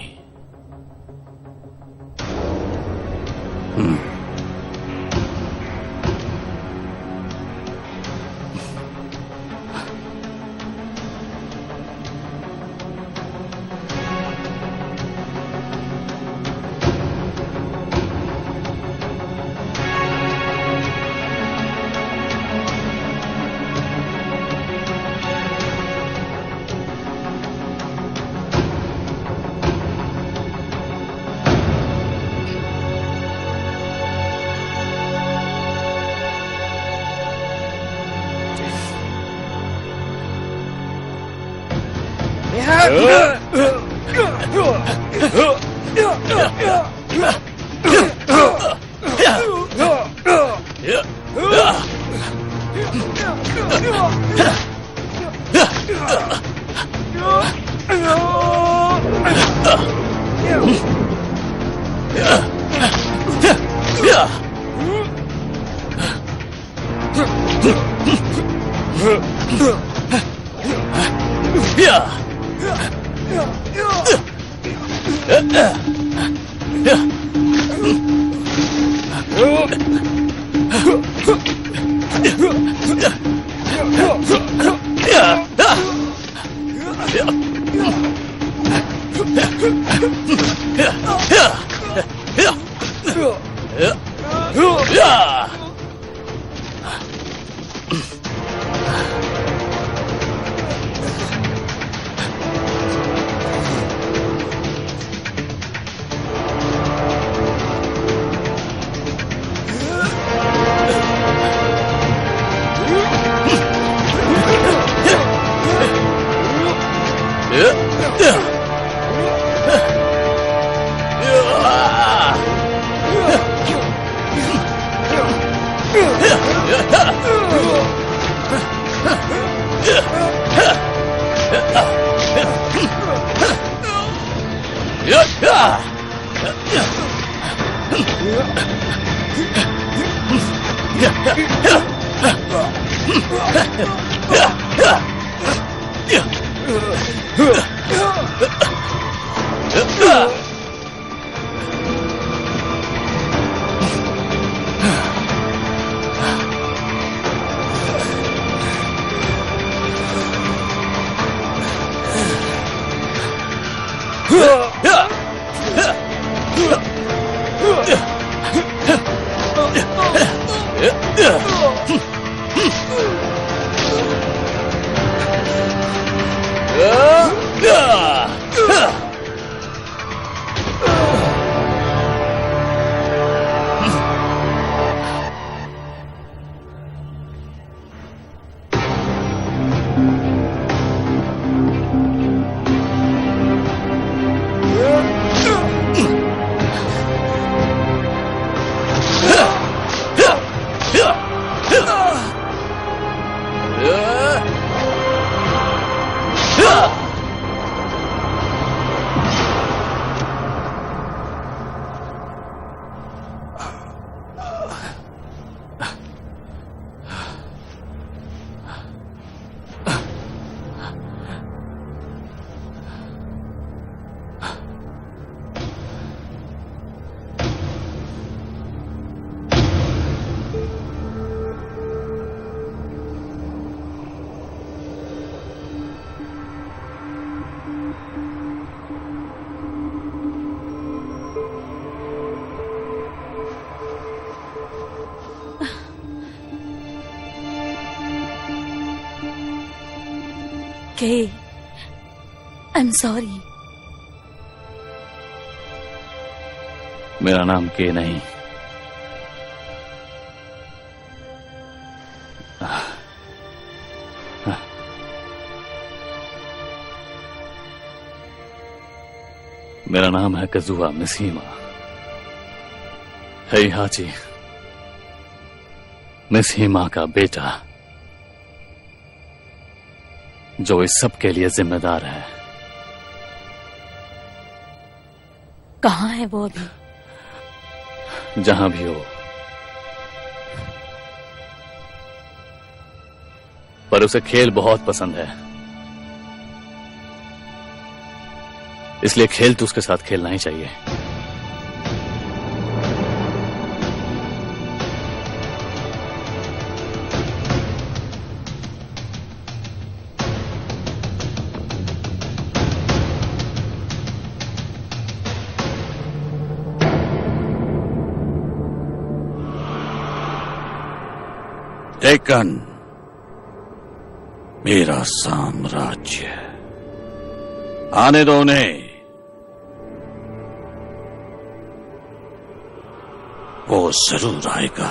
Kay, I'm sorry. मेरा नाम के नहीं। मेरा नाम है कजुआ मिसीमा। है हाजी, मिसीमा का बेटा। जो इस सब के लिए जिम्मेदार है। कहाँ है वो अभी? जहां भी हो, पर उसे खेल बहुत पसंद है, इसलिए खेल तो उसके साथ खेलना ही चाहिए। टेकन मेरा साम्राज्य, आने दो उन्हें। वो जरूर आएगा।